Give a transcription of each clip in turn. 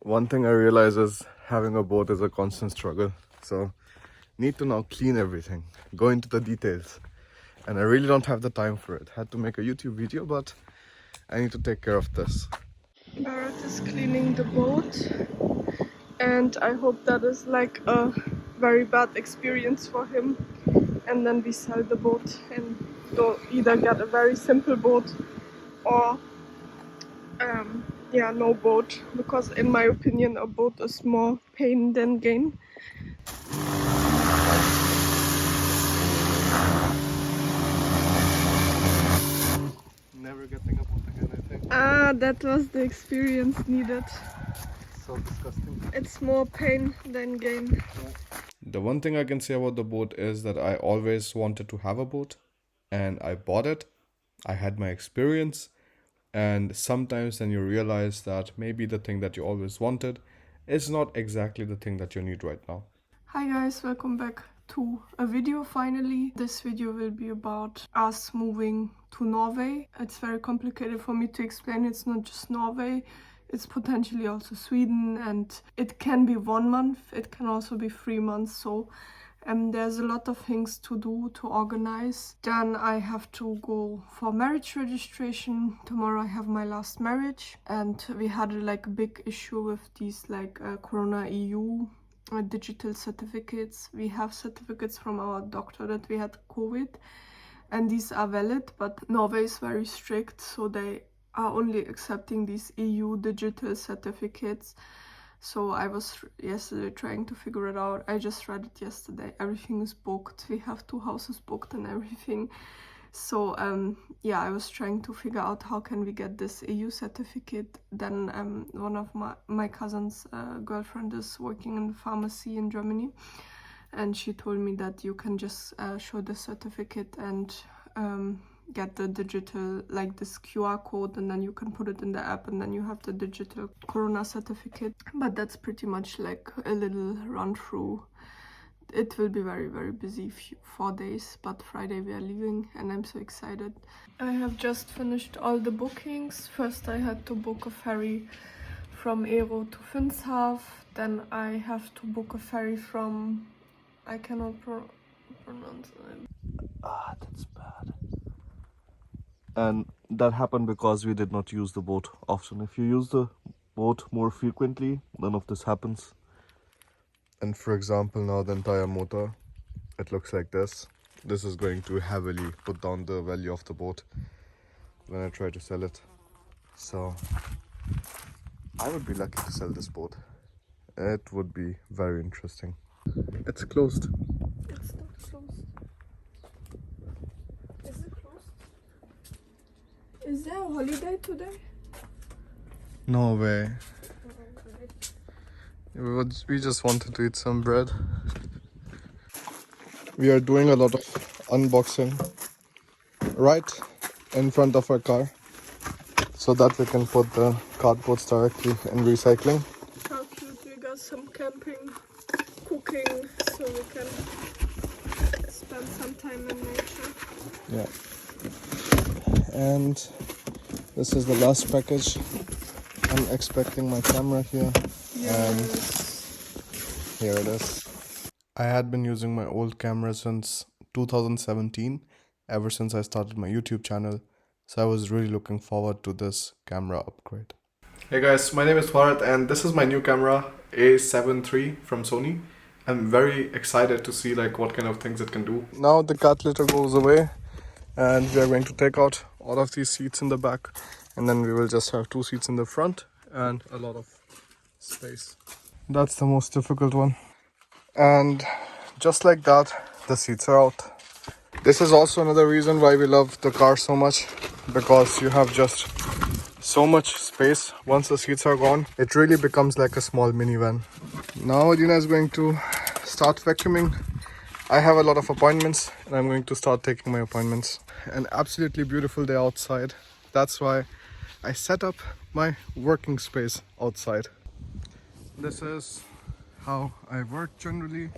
One thing I realize is having a boat is a constant struggle. So need to now clean everything, go into the details. And I really don't have the time for it. Had to make a YouTube video, but I need to take care of this. Barrett is cleaning the boat, and I hope that is like a very bad experience for him. And then we sell the boat and don't either get a very simple boat or yeah, no boat, because in my opinion a boat is more pain than gain. Never getting a boat again, I think. Ah, that was the experience needed. So disgusting. It's more pain than gain. Yeah. The one thing I can say about the boat is that I always wanted to have a boat, and I bought it. I had my experience, and sometimes then you realize that maybe the thing that you always wanted is not exactly the thing that you need right now. Hi guys, welcome back to a video finally. This video will be about us moving to Norway. It's very complicated for me to explain. It's not just Norway, it's potentially also Sweden, and it can be 1 month, it can also be 3 months. So there's a lot of things to do, to organize. Then I have to go for marriage registration. Tomorrow I have my last marriage, and we had like a big issue with these like Corona EU digital certificates. We have certificates from our doctor that we had COVID, and these are valid, but Norway is very strict, so they are only accepting these EU digital certificates. So I was yesterday trying to figure it out. I just read it yesterday. Everything is booked. We have 2 houses booked and everything. So yeah, I was trying to figure out how can we get this EU certificate. Then one of my cousin's girlfriend is working in the pharmacy in Germany, and she told me that you can just show the certificate and get the digital, like this QR code, and then you can put it in the app, and then you have the digital Corona certificate. But that's pretty much like a little run through. It will be very, very busy 4 days, but Friday we are leaving, and I'm so excited. I have just finished all the bookings. First I had to book a ferry from Ero to Finnshav. Then I have to book a ferry from, I cannot pronounce it. Ah, that's bad. And that happened because we did not use the boat often. If you use the boat more frequently, none of this happens. And for example, now the entire motor, it looks like this. This is going to heavily put down the value of the boat when I try to sell it. So I would be lucky to sell this boat. It would be very interesting. It's closed. It's not closed. Is it closed? Is there a holiday today? No way. We just wanted to eat some bread. We are doing a lot of unboxing right in front of our car, so that we can put the cardboards directly in recycling. How cute, we got some camping, cooking, so we can spend some time in nature. Yeah. And this is the last package. I'm expecting my camera here. Yes. And here it is. I had been using my old camera since 2017, ever since I started my YouTube channel. So I was really looking forward to this camera upgrade. Hey guys, my name is Bharat, and this is my new camera, A7 III from Sony. I'm very excited to see like what kind of things it can do. Now the cat litter goes away, and we are going to take out all of these seats in the back, and then we will just have 2 seats in the front and a lot of space. That's the most difficult one. And just like that, the seats are out. This is also another reason why we love the car so much, because you have just so much space. Once the seats are gone, it really becomes like a small minivan. Now Adina is going to start vacuuming. I have a lot of appointments, and I'm going to start taking my appointments. An absolutely beautiful day outside. That's why I set up my working space outside. This is how I work generally.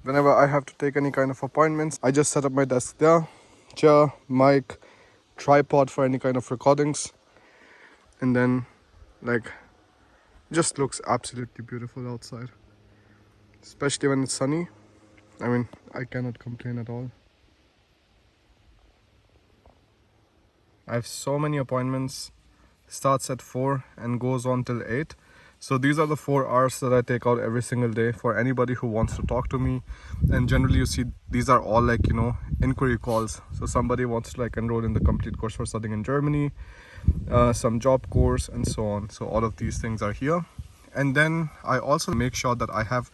Whenever I have to take any kind of appointments, I just set up my desk there. Chair, mic, tripod for any kind of recordings. And then like Just looks absolutely beautiful outside, especially when it's sunny. I mean, I cannot complain at all. I have so many appointments. Starts at 4 and goes on till 8. So these are the 4 hours that I take out every single day for anybody who wants to talk to me. And generally you see these are all like, you know, inquiry calls. So somebody wants to like enroll in the complete course for studying in Germany, some job course and so on. So all of these things are here. And then I also make sure that I have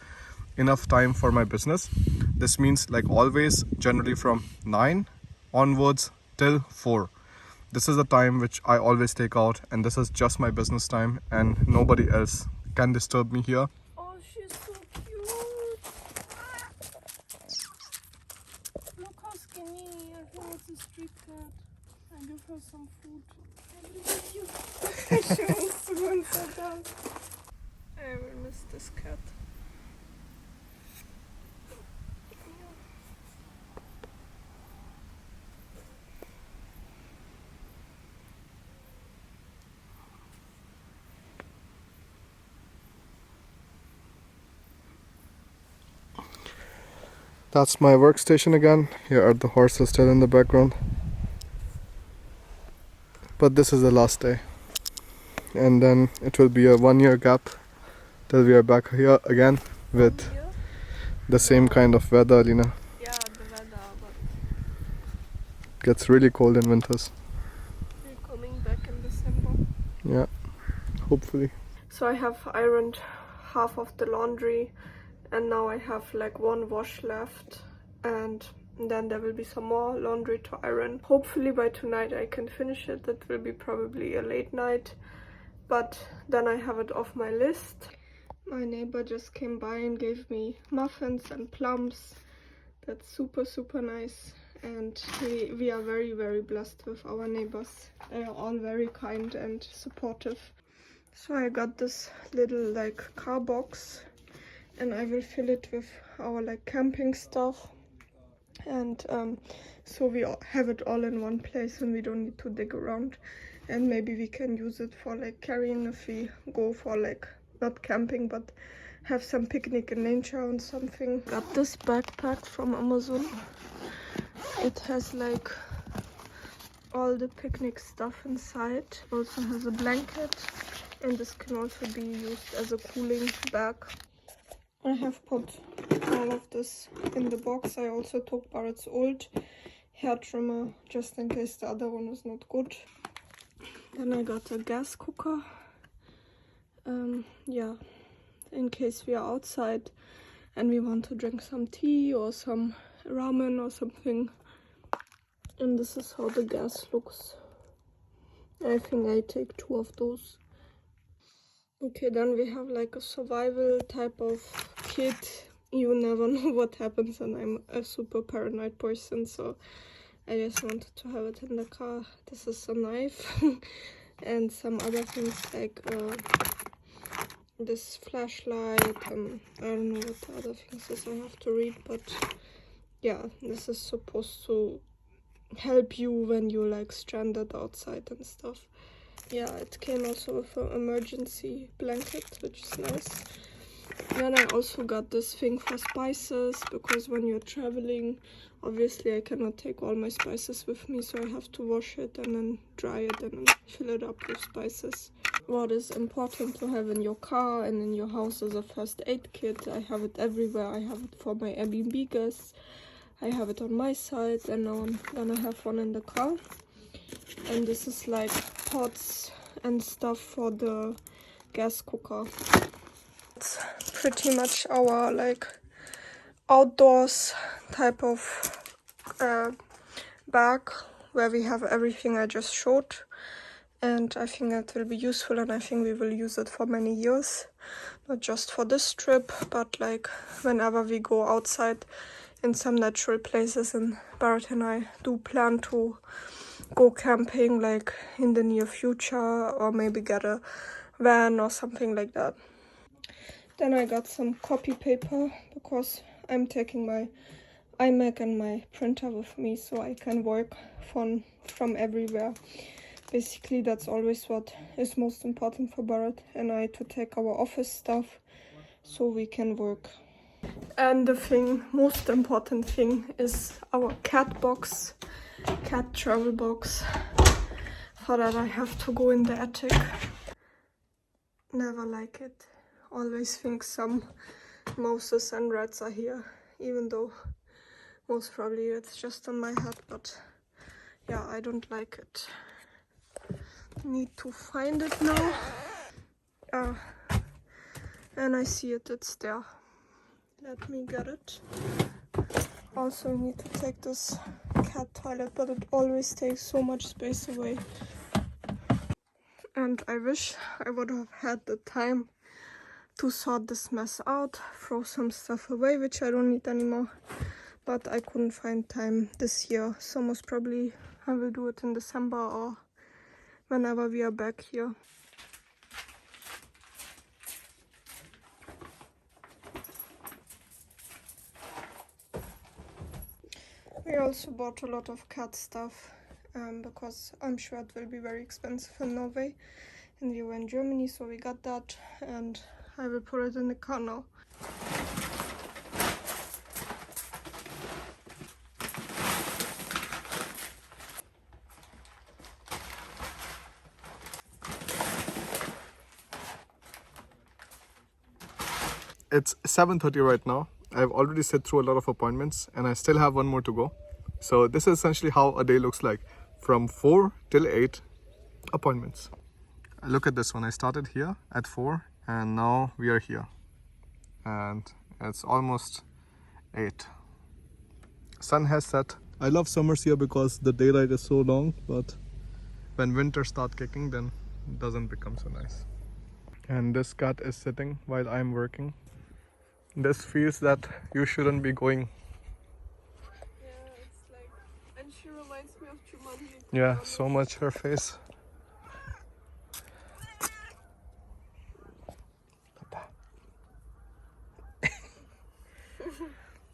enough time for my business. This means like always generally from 9 onwards till 4. This is the time which I always take out, and this is just my business time and nobody else can disturb me here. Oh, she's so cute. Look how skinny. I think it's a street cat. I give her some food. I believe you. She wants to go and sit down. I will miss this cat. That's my workstation again. Here are the horses still in the background. But this is the last day. And then it will be a 1-year gap till we are back here again with the same kind of weather, Lina. Yeah, the weather, but Gets really cold in winters. we're coming back in December. Yeah, hopefully. So I have ironed half of the laundry and now I have like 1 wash left, and then there will be some more laundry to iron. Hopefully by tonight I can finish it. That will be probably a late night, but then I have it off my list. My neighbor just came by and gave me muffins and plums. That's super nice, and we are very blessed with our neighbors. They are all very kind and supportive. So I got this little like car box, and I will fill it with our like camping stuff, and so we have it all in one place and we don't need to dig around, and maybe we can use it for like carrying if we go for like not camping but have some picnic in nature or something. Got this backpack from Amazon. It has like all the picnic stuff inside. Also has a blanket, and this can also be used as a cooling bag. I have put all of this in the box. I also took Barrett's old hair trimmer just in case the other one is not good. Then I got a gas cooker. Yeah, in case we are outside and we want to drink some tea or some ramen or something. And this is how the gas looks. I think I take 2 of those. Okay, then we have like a survival type of kit. You never know what happens, and I'm a super paranoid person, so I just wanted to have it in the car. This is a knife and some other things like this flashlight, and I don't know what the other things is. I have to read, but yeah, this is supposed to help you when you're like stranded outside and stuff. Yeah, it came also with an emergency blanket, which is nice. Then I also got this thing for spices, because when you're traveling, obviously I cannot take all my spices with me, so I have to wash it and then dry it and then fill it up with spices. What is important to have in your car and in your house is a first aid kit. I have it everywhere. I have it for my Airbnb guests. I have it on my side, and now I'm gonna have one in the car. And this is like pots and stuff for the gas cooker. It's pretty much our like outdoors type of bag where we have everything I just showed, and I think that will be useful, and I think we will use it for many years, not just for this trip but like whenever we go outside in some natural places. And Barrett and I do plan to go camping like in the near future, or maybe get a van or something like that. Then I got some copy paper, because I'm taking my iMac and my printer with me, so I can work from everywhere. Basically, that's always what is most important for Bharat and I, to take our office stuff so we can work. And the most important thing is our cat box, cat travel box. For that I have to go in the attic. Never like it. Always think some mouses and rats are here, even though most probably it's just in my head, but yeah, I don't like it. Need to find it now. And I see it, it's there. Let me get it. Also need to take this cat toilet, but it always takes so much space away. And I wish I would have had the time to sort this mess out, throw some stuff away which I don't need anymore, but I couldn't find time this year, so most probably I will do it in December or whenever we are back here. We also bought a lot of cat stuff because I'm sure it will be very expensive in Norway, and we were in Germany, so we got that, and I will put it in the car now. It's 7:30 right now. I've already sat through a lot of appointments and I still have one more to go. So this is essentially how a day looks like. From 4 till 8 appointments. Look at this one. I started here at 4 and now we are here. And it's almost 8. Sun has set. I love summers here because the daylight is so long, but when winter starts kicking, then it doesn't become so nice. And this cat is sitting while I'm working. This feels that you shouldn't be going. Yeah, it's like, and she reminds me of Jumanji. Yeah, so much her face.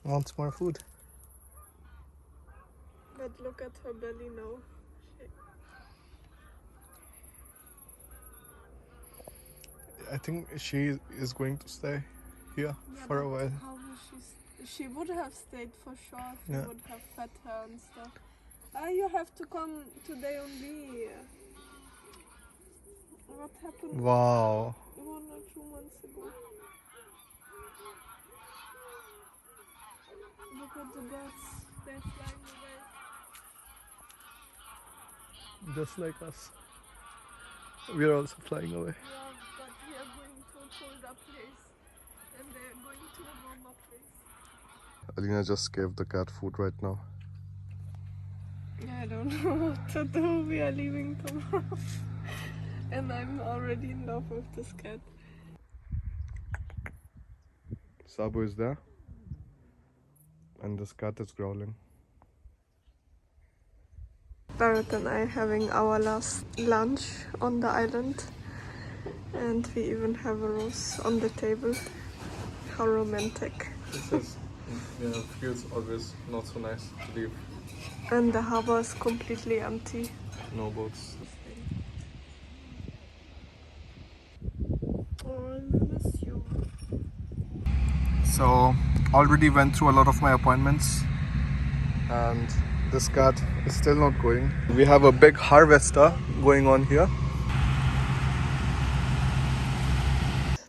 Wants more food. But look at her belly now. I think she is going to stay here for a while. How will she would have stayed for sure if you would have fed her and stuff. You have to come today only. What happened? Wow. 1 or 2 months ago. Look at the birds. They're flying away. Just like us. We are also flying away. Yeah, but we are going to a colder place. And they're going to a warmer place. Alina just gave the cat food right now. I don't know what to do. We are leaving tomorrow. And I'm already in love with this cat. Sabu is there. And this cat is growling. Barrett and I having our last lunch on the island. And we even have a rose on the table. How romantic. This is, feels always not so nice to leave. And the harbor is completely empty. No boats. Oh, I miss you. So already went through a lot of my appointments and this cat is still not going. We have a big harvester going on here.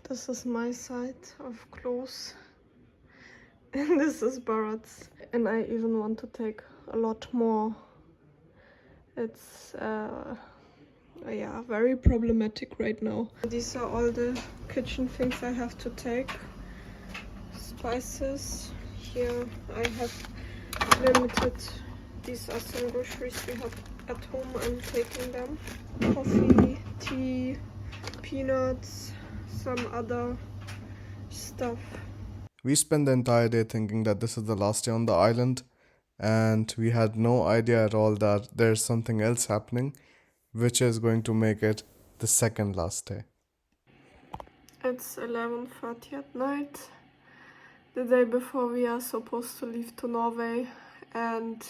This is my side of clothes. And this is Bharat's. And I even want to take a lot more. It's yeah, very problematic right now. These are all the kitchen things I have to take. Spices. Here I have limited. These are some groceries we have at home. I'm taking them. Coffee, tea, peanuts, some other stuff. We spent the entire day thinking that this is the last day on the island, and we had no idea at all that there's something else happening which is going to make it the second last day. It's 11:30 at night, the day before we are supposed to leave to Norway, and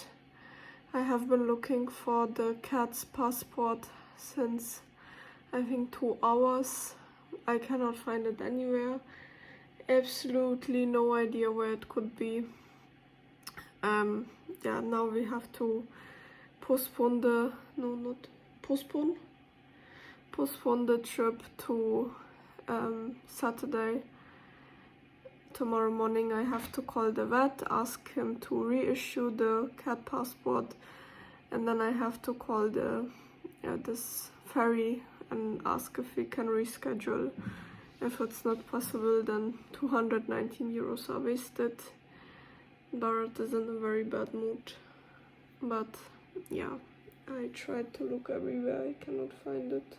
I have been looking for the cat's passport since I think 2 hours. I cannot find it anywhere. Absolutely no idea where it could be. Yeah, now we have to postpone the postpone the trip to Saturday. Tomorrow morning I have to call the vet, ask him to reissue the cat passport, and then I have to call this ferry and ask if we can reschedule. If it's not possible, then 219 euros are wasted. Barrett is in a very bad mood, but yeah, I tried to look everywhere, I cannot find it.